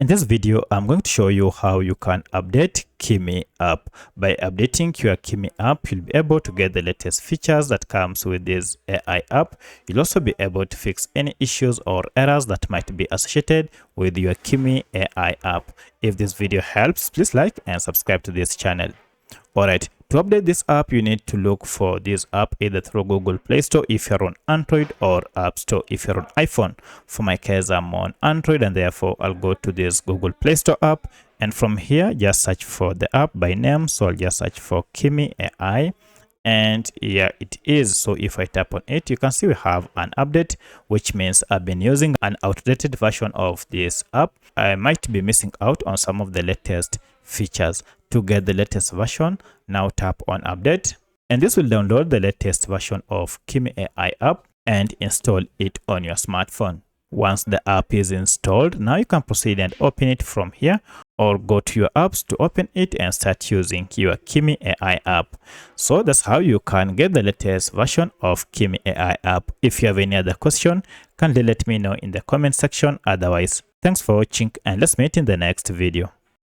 In this video, I'm going to show you how you can update Kimi app. By updating your Kimi app, you'll be able to get the latest features that comes with this AI app. You'll also be able to fix any issues or errors that might be associated with your Kimi AI app. If this video helps, please like and subscribe to this channel. Alright, to update this app, you need to look for this app either through Google Play Store if you're on Android or App Store if you're on iPhone. For my case, I'm on Android and therefore I'll go to this Google Play Store app, and from here just search for the app by name. So I'll just search for Kimi AI, and here it is. So if I tap on it, you can see we have an update, which means I've been using an outdated version of this app. I might be missing out on some of the latest features. To get the latest version, now tap on update, and this will download the latest version of Kimi AI app and install it on your smartphone. Once the app is installed, now you can proceed and open it from here, or go to your apps to open it and start using your Kimi AI app. So that's how you can get the latest version of Kimi AI app. If you have any other question, kindly let me know in the comment section. Otherwise, thanks for watching and let's meet in the next video.